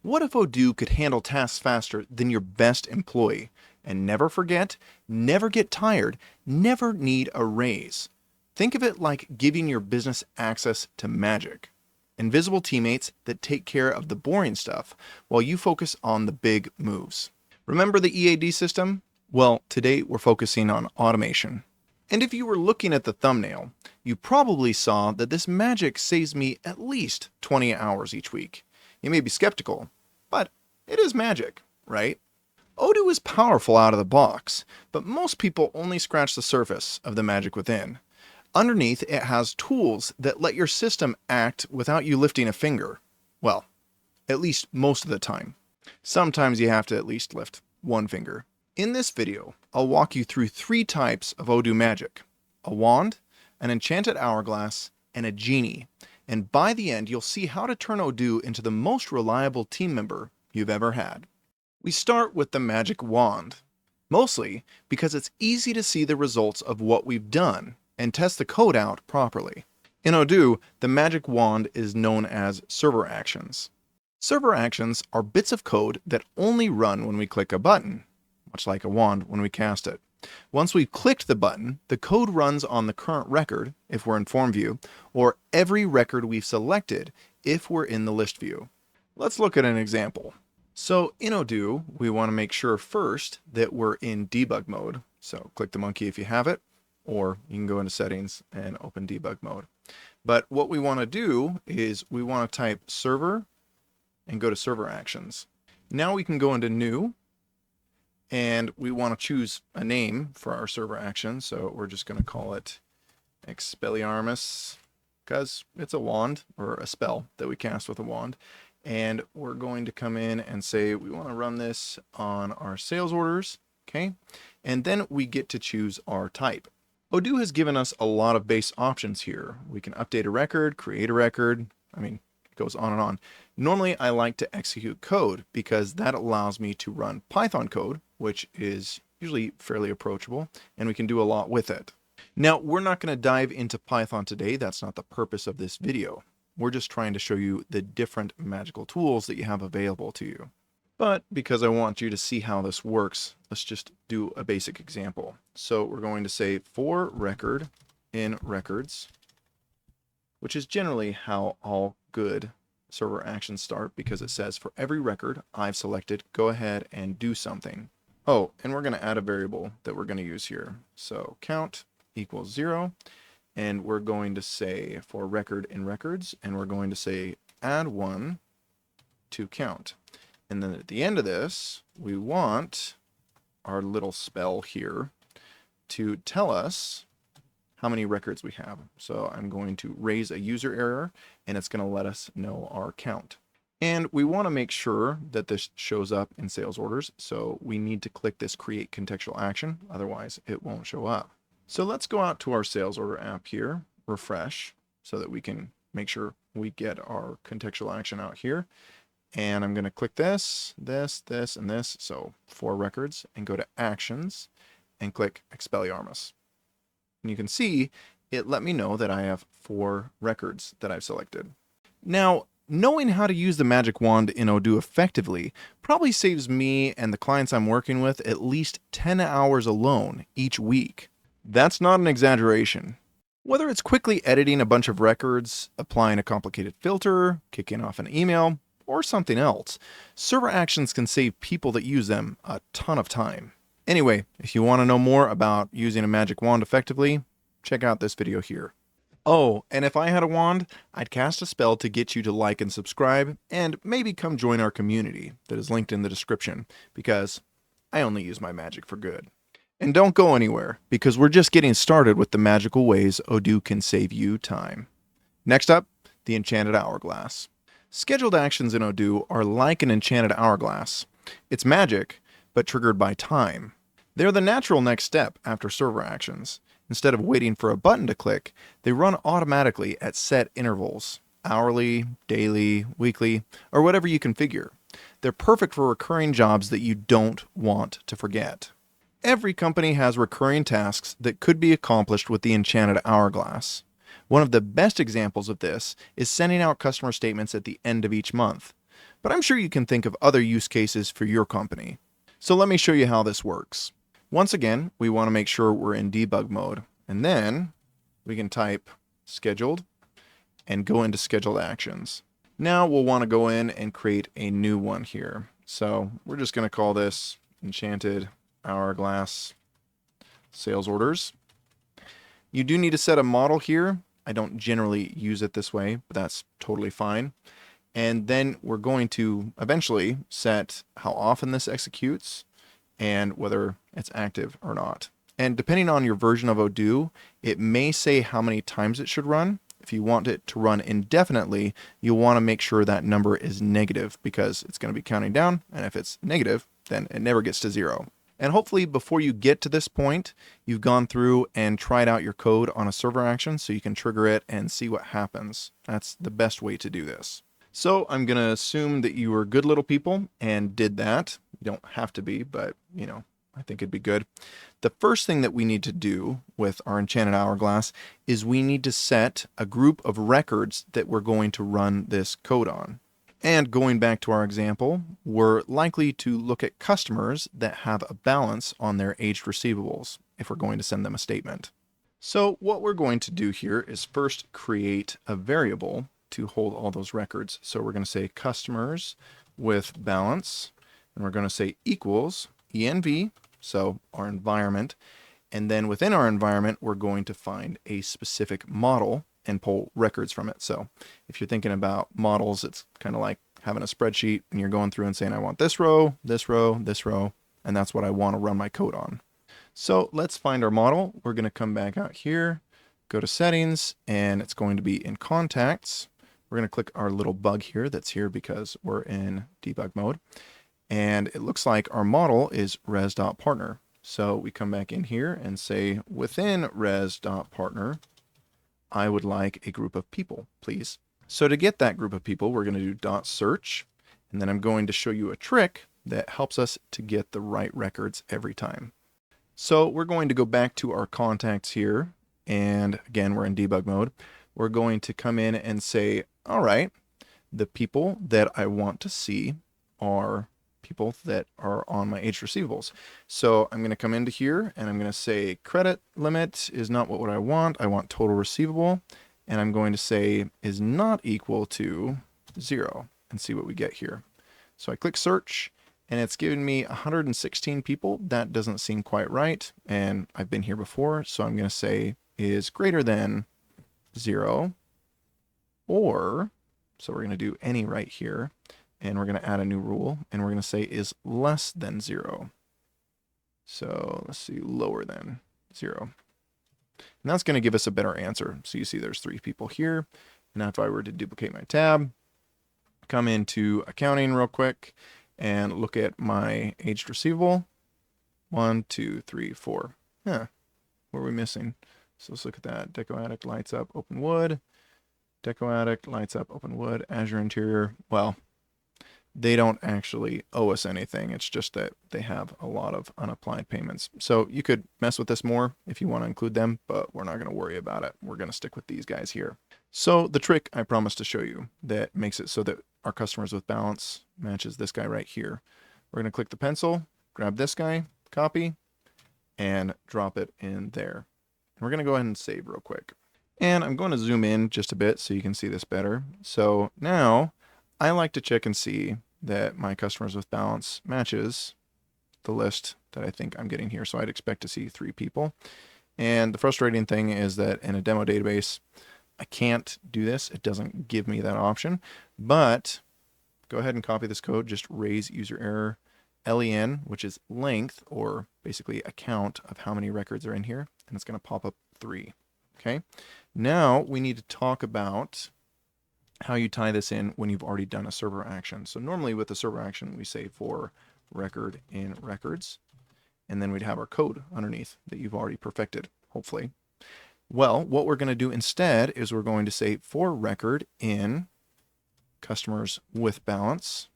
What if Odoo could handle tasks faster than your best employee? And never forget, never get tired, never need a raise. Think of it like giving your business access to magic. Invisible teammates that take care of the boring stuff while you focus on the big moves. Remember the EAD system? Well, today we're focusing on automation. And if you were looking at the thumbnail, you probably saw that this magic saves me at least 20 hours each week. You may be skeptical, but it is magic, right? Odoo is powerful out of the box, but most people only scratch the surface of the magic within. Underneath, it has tools that let your system act without you lifting a finger. Well, at least most of the time. Sometimes you have to at least lift one finger. In this video, I'll walk you through 3 types of Odoo magic: a wand, an enchanted hourglass, and a genie. And by the end, you'll see how to turn Odoo into the most reliable team member you've ever had. We start with the magic wand, mostly because it's easy to see the results of what we've done and test the code out properly. In Odoo, the magic wand is known as server actions. Server actions are bits of code that only run when we click a button, much like a wand when we cast it. Once we've clicked the button, the code runs on the current record, if we're in form view, or every record we've selected, if we're in the list view. Let's look at an example. So in Odoo, we want to make sure first that we're in debug mode. So click the monkey if you have it, or you can go into settings and open debug mode. But what we want to do is we want to type server and go to server actions. Now we can go into new, and we want to choose a name for our server action. So we're just going to call it Expelliarmus, because it's a wand or a spell that we cast with a wand. And we're going to come in and say we want to run this on our sales orders. Okay. And then we get to choose our type. Odoo has given us a lot of base options here. We can update a record, create a record. It goes on and on. Normally, I like to execute code because that allows me to run Python code, which is usually fairly approachable, and we can do a lot with it. Now, we're not going to dive into Python today. That's not the purpose of this video. We're just trying to show you the different magical tools that you have available to you. But because I want you to see how this works, let's just do a basic example. So we're going to say for record in records, which is generally how all good server actions start, because it says for every record I've selected, go ahead and do something. Oh, and we're going to add a variable that we're going to use here. So count equals 0, and we're going to say for record in records, and we're going to say add 1 to count. And then at the end of this, we want our little spell here to tell us how many records we have. So I'm going to raise a user error, and it's going to let us know our count. And we want to make sure that this shows up in sales orders. So we need to click this create contextual action. Otherwise, it won't show up. So let's go out to our sales order app here, refresh, so that we can make sure we get our contextual action out here. And I'm going to click this, this, this, and this. So 4 records, and go to actions and click Expelliarmus. And you can see it let me know that I have 4 records that I've selected. Now, knowing how to use the magic wand in Odoo effectively probably saves me and the clients I'm working with at least 10 hours alone each week. That's not an exaggeration. Whether it's quickly editing a bunch of records, applying a complicated filter, kicking off an email, or something else, server actions can save people that use them a ton of time. Anyway, if you want to know more about using a magic wand effectively, check out this video here. Oh, and if I had a wand, I'd cast a spell to get you to like and subscribe, and maybe come join our community that is linked in the description, because I only use my magic for good. And don't go anywhere, because we're just getting started with the magical ways Odoo can save you time. Next up, the Enchanted Hourglass. Scheduled actions in Odoo are like an enchanted hourglass. It's magic, but triggered by time. They're the natural next step after server actions. Instead of waiting for a button to click, they run automatically at set intervals, hourly, daily, weekly, or whatever you configure. They're perfect for recurring jobs that you don't want to forget. Every company has recurring tasks that could be accomplished with the Enchanted Hourglass. One of the best examples of this is sending out customer statements at the end of each month. but I'm sure you can think of other use cases for your company. So let me show you how this works. Once again, we want to make sure we're in debug mode, and then we can type scheduled and go into scheduled actions. Now we'll want to go in and create a new one here. So we're just going to call this Enchanted Hourglass Sales Orders. You do need to set a model here. I don't generally use it this way, but that's totally fine. And then we're going to eventually set how often this executes and whether it's active or not. And depending on your version of Odoo, it may say how many times it should run. If you want it to run indefinitely, you'll want to make sure that number is negative because it's going to be counting down. And if it's negative, then it never gets to 0. And hopefully before you get to this point, you've gone through and tried out your code on a server action so you can trigger it and see what happens. That's the best way to do this. So I'm going to assume that you were good little people and did that. You don't have to be, but I think it'd be good. The first thing that we need to do with our Enchanted Hourglass is we need to set a group of records that we're going to run this code on. And going back to our example, we're likely to look at customers that have a balance on their aged receivables if we're going to send them a statement. So what we're going to do here is first create a variable to hold all those records. So we're going to say customers with balance, and we're going to say equals env, so our environment. And then within our environment, we're going to find a specific model and pull records from it. So if you're thinking about models, it's kind of like having a spreadsheet and you're going through and saying, I want this row, this row, this row, and that's what I want to run my code on. So let's find our model. We're going to come back out here, go to settings, and it's going to be in contacts. We're going to click our little bug here that's here because we're in debug mode. And it looks like our model is res.partner. So we come back in here and say within res.partner, I would like a group of people, please. So to get that group of people, we're going to do .search, and then I'm going to show you a trick that helps us to get the right records every time. So we're going to go back to our contacts here, and again, we're in debug mode. We're going to come in and say, all right, the people that I want to see are people that are on my aged receivables. So I'm going to come into here and I'm going to say credit limit is not what I want. I want total receivable. And I'm going to say is not equal to 0 and see what we get here. So I click search and it's giving me 116 people. That doesn't seem quite right. And I've been here before. So I'm going to say is greater than 0 or, so we're going to do any right here. And we're going to add a new rule, and we're going to say is less than 0. So let's see, lower than 0. And that's going to give us a better answer. So you see there's 3 people here. And now if I were to duplicate my tab, come into accounting real quick, and look at my aged receivable. 1, 2, 3, 4. What are we missing? So let's look at that. Deco Addict lights up, open wood. Deco Addict lights up, open wood. Azure Interior. Well, they don't actually owe us anything. It's just that they have a lot of unapplied payments. So you could mess with this more if you want to include them, but we're not going to worry about it. We're going to stick with these guys here. So the trick I promised to show you that makes it so that our customers with balance matches this guy right here. We're going to click the pencil, grab this guy, copy, and drop it in there. And we're going to go ahead and save real quick. And I'm going to zoom in just a bit so you can see this better. So now I like to check and see that my customers with balance matches the list that I think I'm getting here. So I'd expect to see 3 people. And the frustrating thing is that in a demo database, I can't do this. It doesn't give me that option. But go ahead and copy this code. Just raise user error len, which is length, or basically a count of how many records are in here. And it's going to pop up 3. Okay. Now we need to talk about how you tie this in when you've already done a server action. So normally with a server action, we say for record in records, and then we'd have our code underneath that you've already perfected, hopefully. Well, what we're going to do instead is we're going to say for record in customers with balance,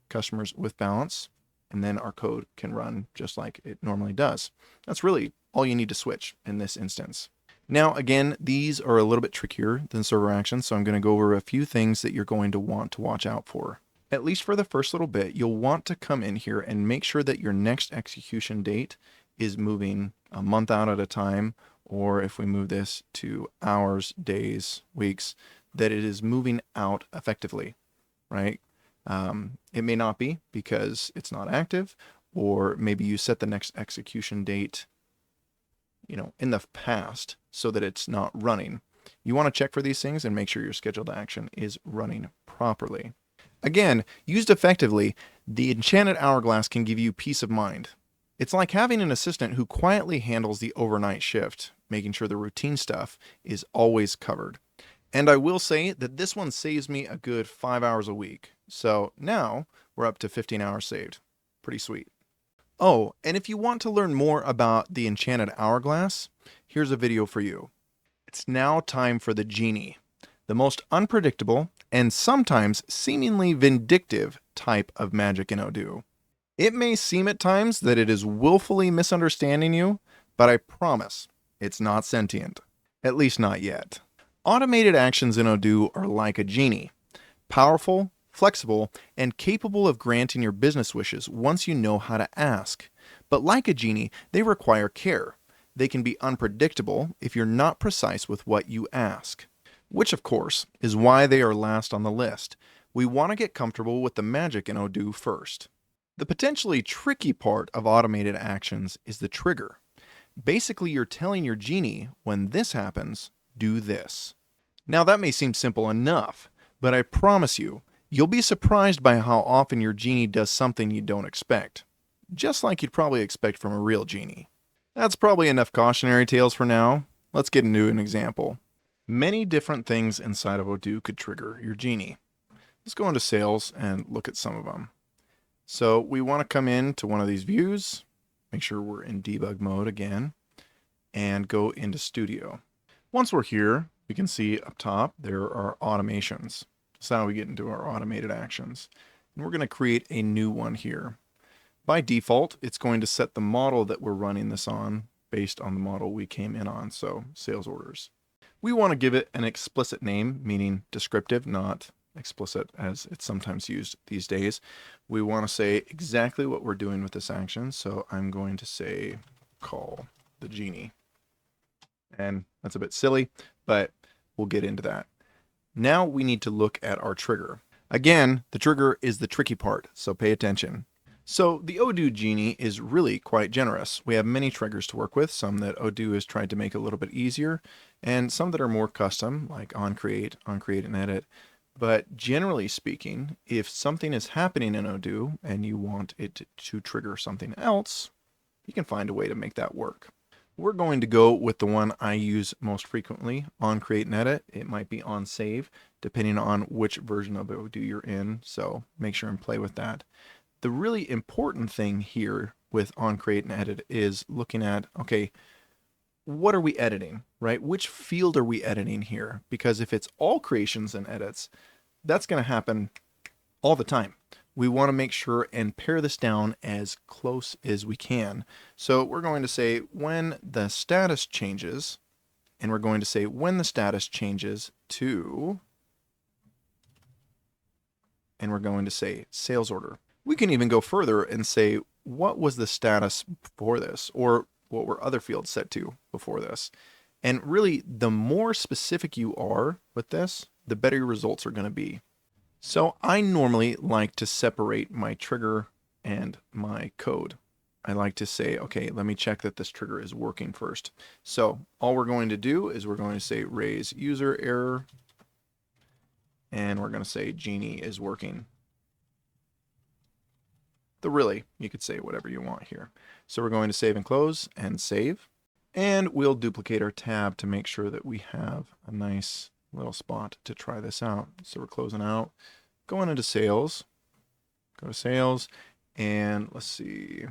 customers with balance, and then our code can run just like it normally does. That's really all you need to switch in this instance. Now, again, these are a little bit trickier than server actions, so I'm going to go over a few things that you're going to want to watch out for. At least for the first little bit, you'll want to come in here and make sure that your next execution date is moving a month out at a time, or if we move this to hours, days, weeks, that it is moving out effectively, right? It may not be because it's not active, or maybe you set the next execution date, in the past so that it's not running. You want to check for these things and make sure your scheduled action is running properly. Again, used effectively, the Enchanted Hourglass can give you peace of mind. It's like having an assistant who quietly handles the overnight shift, making sure the routine stuff is always covered. And I will say that this one saves me a good 5 hours a week. So now we're up to 15 hours saved. Pretty sweet. Oh, and if you want to learn more about the Enchanted Hourglass, here's a video for you. It's now time for the Genie, the most unpredictable and sometimes seemingly vindictive type of magic in Odoo. It may seem at times that it is willfully misunderstanding you, but I promise it's not sentient. At least not yet. Automated actions in Odoo are like a genie, powerful, flexible, and capable of granting your business wishes once you know how to ask. But like a genie, they require care. They can be unpredictable if you're not precise with what you ask, which of course is why they are last on the list. We want to get comfortable with the magic in Odoo first. The potentially tricky part of automated actions is the trigger. Basically, you're telling your genie, when this happens, do this. Now that may seem simple enough, but I promise you, you'll be surprised by how often your genie does something you don't expect. Just like you'd probably expect from a real genie. That's probably enough cautionary tales for now. Let's get into an example. Many different things inside of Odoo could trigger your genie. Let's go into sales and look at some of them. So we want to come into one of these views, make sure we're in debug mode again, and go into Studio. Once we're here, we can see up top there are automations. So now we get into our automated actions. And we're going to create a new one here. By default, it's going to set the model that we're running this on based on the model we came in on, so sales orders. We want to give it an explicit name, meaning descriptive, not explicit as it's sometimes used these days. We want to say exactly what we're doing with this action, so I'm going to say call the genie. And that's a bit silly, but we'll get into that. Now we need to look at our trigger. Again, the trigger is the tricky part, so pay attention. So the Odoo Genie is really quite generous. We have many triggers to work with, some that Odoo has tried to make a little bit easier, and some that are more custom, like onCreate and edit. But generally speaking, if something is happening in Odoo and you want it to trigger something else, you can find a way to make that work. We're going to go with the one I use most frequently, onCreate and edit. It might be on save, depending on which version of Odoo you're in, so make sure and play with that. The really important thing here with onCreate and edit is looking at, okay, what are we editing, right? Which field are we editing here? Because if it's all creations and edits, that's going to happen all the time. We want to make sure and pare this down as close as we can. So we're going to say when the status changes, and we're going to say when the status changes to, and we're going to say sales order. We can even go further and say what was the status before this, or what were other fields set to before this. And really, the more specific you are with this, the better your results are going to be. So I normally like to separate my trigger and my code. I like to say, okay, let me check that this trigger is working first. So all we're going to do is we're going to say raise user error, and we're going to say Genie is working. Really, you could say whatever you want here. So we're going to save and close and save. And we'll duplicate our tab to make sure that we have a nice little spot to try this out. So we're closing out, going into sales, go to sales, and let's see,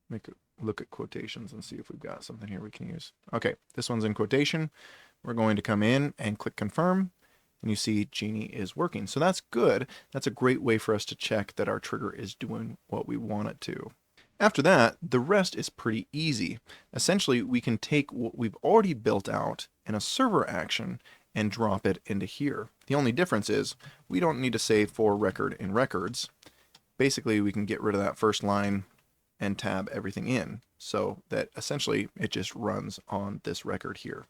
look at quotations and see if we've got something here we can use. Okay, this one's in quotation. We're going to come in and click confirm, and you see Genie is working. So that's good. That's a great way for us to check that our trigger is doing what we want it to. After that, the rest is pretty easy. Essentially, we can take what we've already built out in a server action and drop it into here. The only difference is we don't need to save for record in records. Basically, we can get rid of that first line and tab everything in so that essentially it just runs on this record here.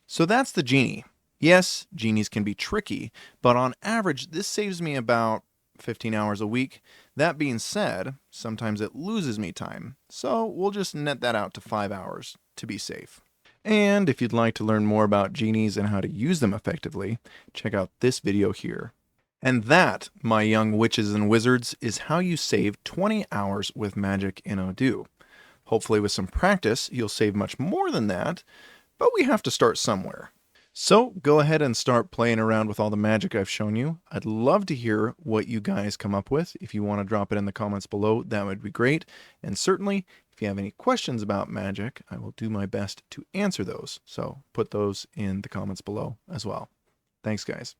So that's the Genie. Yes, Genies can be tricky, but on average, this saves me about 15 hours a week. That being said, sometimes it loses me time, so we'll just net that out to 5 hours to be safe. And if you'd like to learn more about Genies and how to use them effectively, check out this video here. And that, my young witches and wizards, is how you save 20 hours with magic in Odoo. Hopefully with some practice, you'll save much more than that, but we have to start somewhere. So go ahead and start playing around with all the magic I've shown you. I'd love to hear what you guys come up with. If you want to drop it in the comments below, that would be great. And certainly, if you have any questions about magic, I will do my best to answer those. So put those in the comments below as well. Thanks, guys.